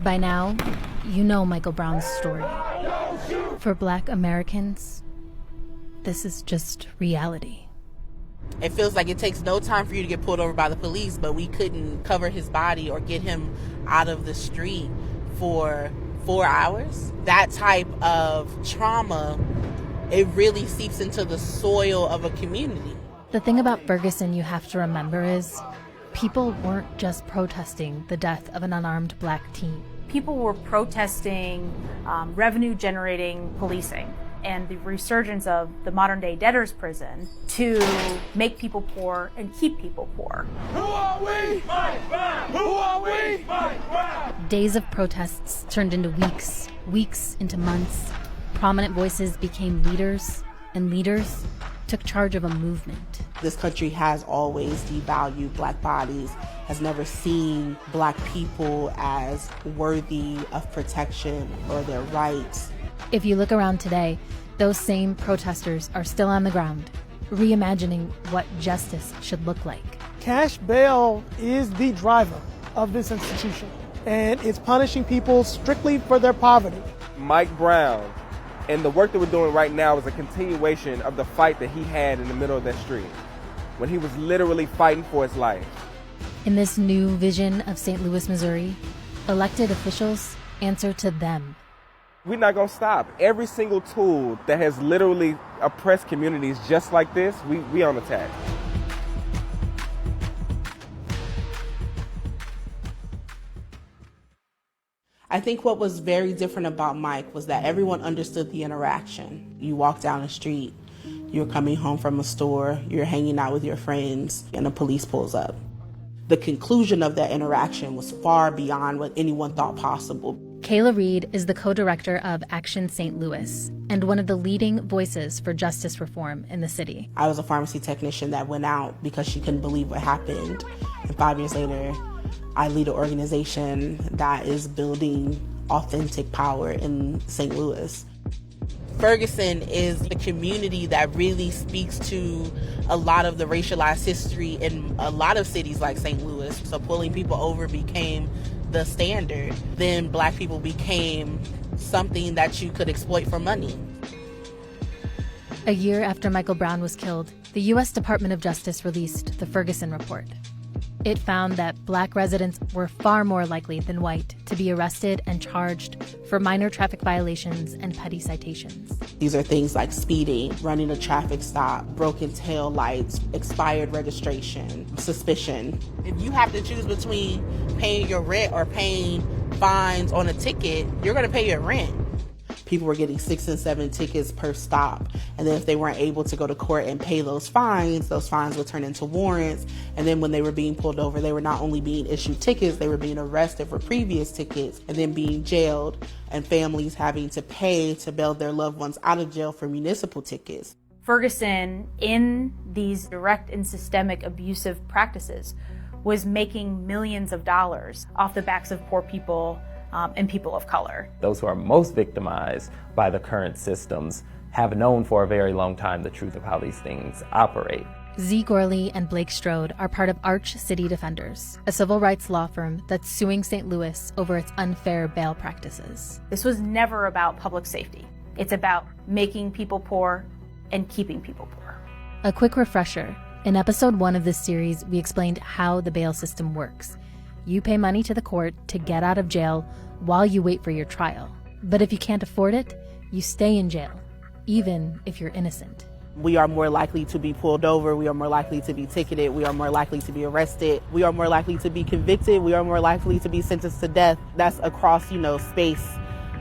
By now, you know Michael Brown's story. For Black Americans, this is just reality. It feels like it takes no time for you to get pulled over by the police, but we couldn't cover his body or get him out of the street for 4 hours. That type of trauma, it really seeps into the soil of a community. The thing about Ferguson you have to remember is people weren't just protesting the death of an unarmed Black teen. People were protesting revenue-generating policing and the resurgence of the modern-day debtor's prison to make people poor and keep people poor. Who are we? Mike Brown! Who are we? Mike Brown! Days of protests turned into weeks, weeks into months. Prominent voices became leaders, and leaders took charge of a movement. This country has always devalued Black bodies, has never seen Black people as worthy of protection or their rights. If you look around today, those same protesters are still on the ground, reimagining what justice should look like. Cash bail is the driver of this institution, and it's punishing people strictly for their poverty. Mike Brown and the work that we're doing right now is a continuation of the fight that he had in the middle of that street, when he was literally fighting for his life. In this new vision of St. Louis, Missouri, elected officials answer to them. We're not going to stop. Every single tool that has literally oppressed communities just like this, we on attack. I think what was very different about Mike was that everyone understood the interaction. You walk down the street, you're coming home from a store, you're hanging out with your friends, and the police pulls up. The conclusion of that interaction was far beyond what anyone thought possible. Kayla Reed is the co-director of Action St. Louis and one of the leading voices for justice reform in the city. I was a pharmacy technician that went out because she couldn't believe what happened. And 5 years later, I lead an organization that is building authentic power in St. Louis. Ferguson is the community that really speaks to a lot of the racialized history in a lot of cities like St. Louis. So pulling people over became the standard. Then Black people became something that you could exploit for money. A year after Michael Brown was killed, the U.S. Department of Justice released the Ferguson Report. It found that Black residents were far more likely than white to be arrested and charged for minor traffic violations and petty citations. These are things like speeding, running a traffic stop, broken tail lights, expired registration, suspicion. If you have to choose between paying your rent or paying fines on a ticket, you're going to pay your rent. People were getting 6 and 7 tickets per stop. And then if they weren't able to go to court and pay those fines would turn into warrants. And then when they were being pulled over, they were not only being issued tickets, they were being arrested for previous tickets and then being jailed, and families having to pay to bail their loved ones out of jail for municipal tickets. Ferguson, in these direct and systemic abusive practices, was making millions of dollars off the backs of poor people and people of color. Those who are most victimized by the current systems have known for a very long time the truth of how these things operate. Z. Gorley and Blake Strode are part of Arch City Defenders, a civil rights law firm that's suing St. Louis over its unfair bail practices. This was never about public safety. It's about making people poor and keeping people poor. A quick refresher. In episode 1 of this series, we explained how the bail system works. You pay money to the court to get out of jail while you wait for your trial. But if you can't afford it, you stay in jail, even if you're innocent. We are more likely to be pulled over. We are more likely to be ticketed. We are more likely to be arrested. We are more likely to be convicted. We are more likely to be sentenced to death. That's across, space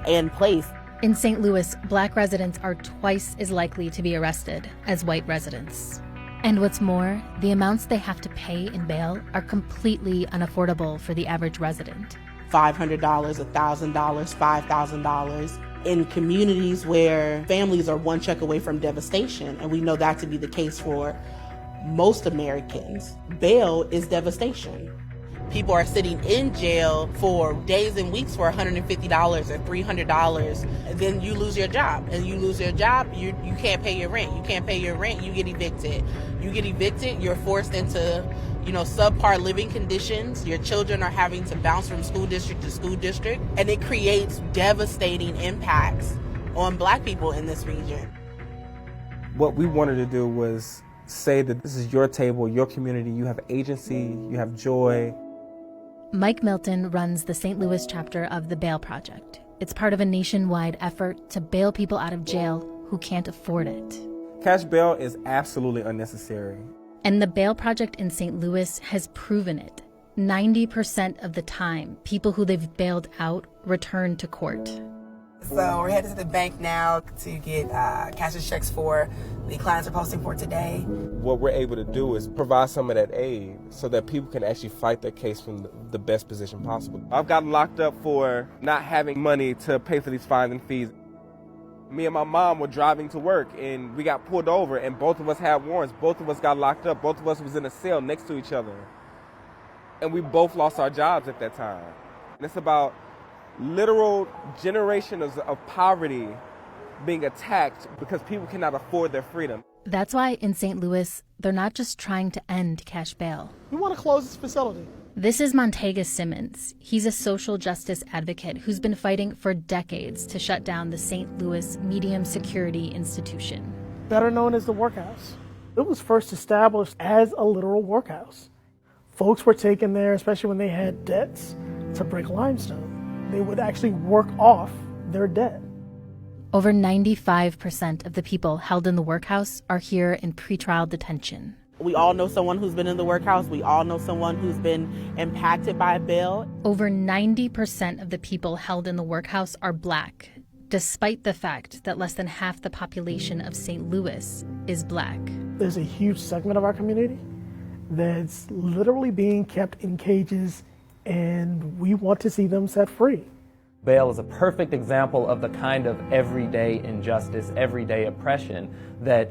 and place. In St. Louis, Black residents are twice as likely to be arrested as white residents. And what's more, the amounts they have to pay in bail are completely unaffordable for the average resident. $500, $1,000, $5,000 in communities where families are one check away from devastation. And we know that to be the case for most Americans. Bail is devastation. People are sitting in jail for days and weeks for $150 or $300. And then you lose your job. And you lose your job, you can't pay your rent. You can't pay your rent, you get evicted. You get evicted, you're forced into, subpar living conditions. Your children are having to bounce from school district to school district, and it creates devastating impacts on Black people in this region. What we wanted to do was say that this is your table, your community, you have agency, you have joy. Mike Milton runs the St. Louis chapter of the Bail Project. It's part of a nationwide effort to bail people out of jail who can't afford it. Cash bail is absolutely unnecessary. And the Bail Project in St. Louis has proven it. 90% of the time, people who they've bailed out return to court. So we're headed to the bank now to get cashier's checks for the clients we're posting for today. What we're able to do is provide some of that aid so that people can actually fight their case from the best position possible. I've gotten locked up for not having money to pay for these fines and fees. Me and my mom were driving to work and we got pulled over and both of us had warrants. Both of us got locked up. Both of us was in a cell next to each other. And we both lost our jobs at that time. And it's about literal generations of poverty being attacked because people cannot afford their freedom. That's why in St. Louis, they're not just trying to end cash bail. We want to close this facility. This is Montague Simmons. He's a social justice advocate who's been fighting for decades to shut down the St. Louis Medium Security Institution. Better known as the workhouse. It was first established as a literal workhouse. Folks were taken there, especially when they had debts, to break limestone. They would actually work off their debt. Over 95% of the people held in the workhouse are here in pretrial detention. We all know someone who's been in the workhouse. We all know someone who's been impacted by bail. Over 90% of the people held in the workhouse are Black, despite the fact that less than half the population of St. Louis is Black. There's a huge segment of our community that's literally being kept in cages, and we want to see them set free. Bail is a perfect example of the kind of everyday injustice, everyday oppression that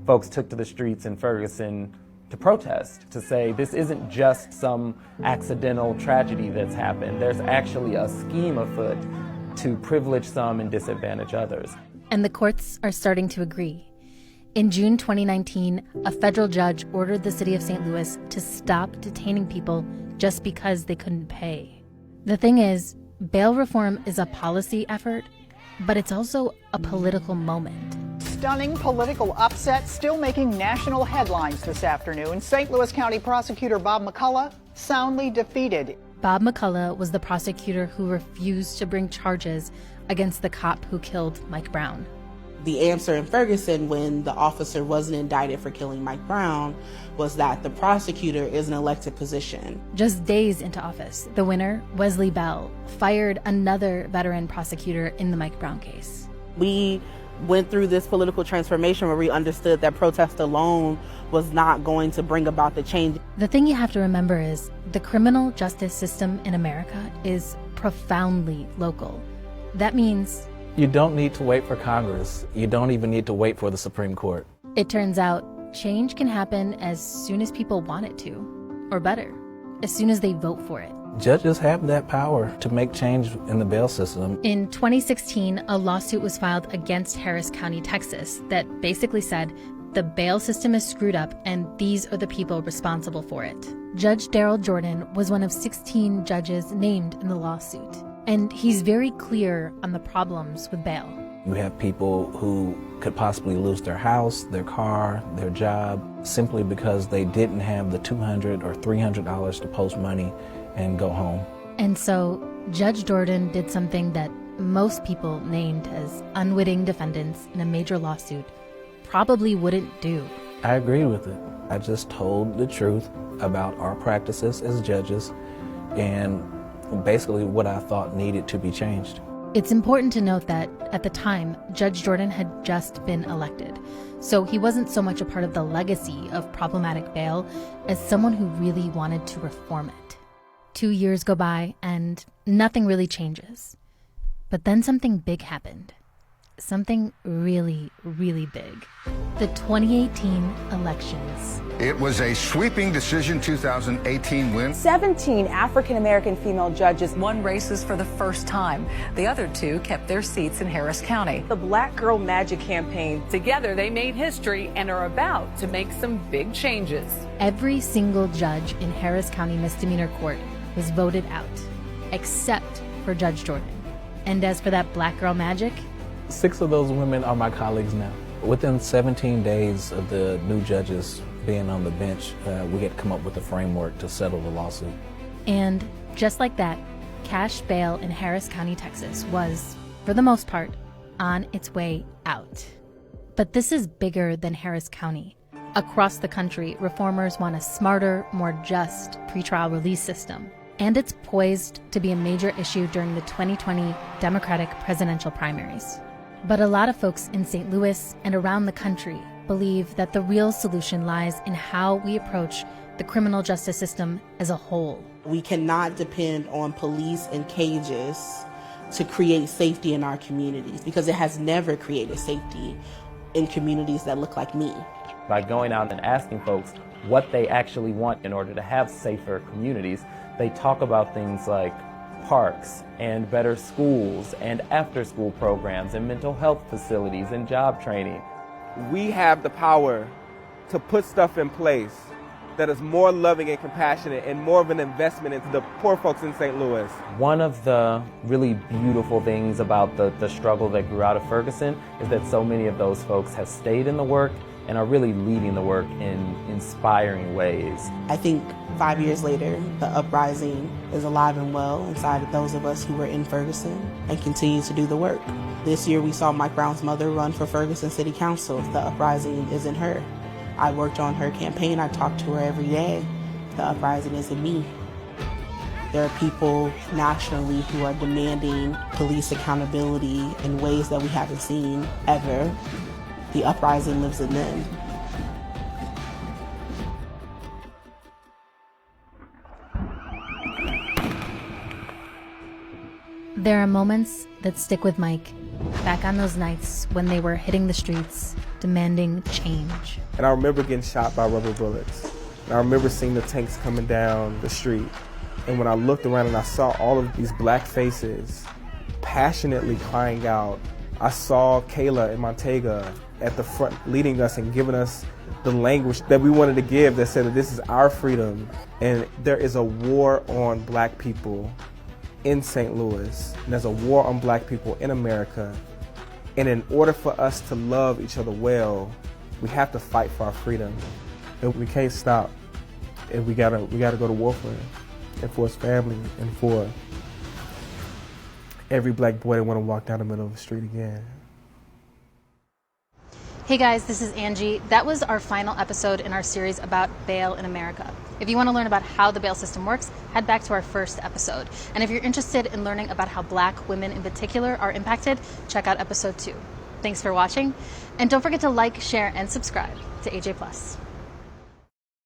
folks took to the streets in Ferguson to protest, to say this isn't just some accidental tragedy that's happened. There's actually a scheme afoot to privilege some and disadvantage others. And the courts are starting to agree. In June 2019, a federal judge ordered the city of St. Louis to stop detaining people just because they couldn't pay. The thing is, bail reform is a policy effort, but it's also a political moment. Stunning political upset still making national headlines this afternoon. St. Louis County Prosecutor Bob McCullough soundly defeated. Bob McCullough was the prosecutor who refused to bring charges against the cop who killed Mike Brown. The answer in Ferguson, when the officer wasn't indicted for killing Mike Brown, was that the prosecutor is an elected position. Just days into office, the winner, Wesley Bell, fired another veteran prosecutor in the Mike Brown case. We went through this political transformation where we understood that protest alone was not going to bring about the change. The thing you have to remember is the criminal justice system in America is profoundly local. That means you don't need to wait for Congress. You don't even need to wait for the Supreme Court. It turns out change can happen as soon as people want it to, or better, as soon as they vote for it. Judges have that power to make change in the bail system. In 2016, a lawsuit was filed against Harris County, Texas, that basically said the bail system is screwed up and these are the people responsible for it. Judge Daryl Jordan was one of 16 judges named in the lawsuit, and he's very clear on the problems with bail. You have people who could possibly lose their house, their car, their job, simply because they didn't have the $200 or $300 to post money and go home. And so Judge Jordan did something that most people named as unwitting defendants in a major lawsuit probably wouldn't do. I agree with it. I just told the truth about our practices as judges and basically what I thought needed to be changed. It's important to note that at the time, Judge Jordan had just been elected, so he wasn't so much a part of the legacy of problematic bail as someone who really wanted to reform it. 2 years go by and nothing really changes. But then something big happened. something really, really big. The 2018 elections. It was a sweeping decision 2018 win. 17 African-American female judges won races for the first time. The other two kept their seats in Harris County. The Black Girl Magic campaign. Together they made history and are about to make some big changes. Every single judge in Harris County Misdemeanor Court was voted out, except for Judge Jordan. And as for that Black Girl Magic, 6 of those women are my colleagues now. Within 17 days of the new judges being on the bench, we had come up with a framework to settle the lawsuit. And just like that, cash bail in Harris County, Texas was, for the most part, on its way out. But this is bigger than Harris County. Across the country, reformers want a smarter, more just pretrial release system. And it's poised to be a major issue during the 2020 Democratic presidential primaries. But a lot of folks in St. Louis and around the country believe that the real solution lies in how we approach the criminal justice system as a whole. We cannot depend on police and cages to create safety in our communities, because it has never created safety in communities that look like me. By going out and asking folks what they actually want in order to have safer communities, they talk about things like parks and better schools and after-school programs and mental health facilities and job training. We have the power to put stuff in place that is more loving and compassionate and more of an investment into the poor folks in St. Louis. One of the really beautiful things about the struggle that grew out of Ferguson is that so many of those folks have stayed in the work and are really leading the work in inspiring ways. I think 5 years later, the uprising is alive and well inside of those of us who were in Ferguson and continue to do the work. This year we saw Mike Brown's mother run for Ferguson City Council. The uprising is in her. I worked on her campaign. I talked to her every day. The uprising is in me. There are people nationally who are demanding police accountability in ways that we haven't seen ever. The uprising lives in them. There are moments that stick with Mike, back on those nights when they were hitting the streets, demanding change. And I remember getting shot by rubber bullets. And I remember seeing the tanks coming down the street. And when I looked around and I saw all of these black faces passionately crying out, I saw Kayla and Montega at the front leading us and giving us the language that we wanted to give, that said that this is our freedom. And there is a war on black people in St. Louis, and there's a war on black people in America. And in order for us to love each other well, we have to fight for our freedom. And we can't stop. And we gotta go to war for him, and for his family, and for every black boy that want to walk down the middle of the street again. Hey guys, this is Angie. That was our final episode in our series about bail in America. If you want to learn about how the bail system works, head back to our first episode. And if you're interested in learning about how black women in particular are impacted, check out episode 2. Thanks for watching, and don't forget to like, share, and subscribe to AJ Plus.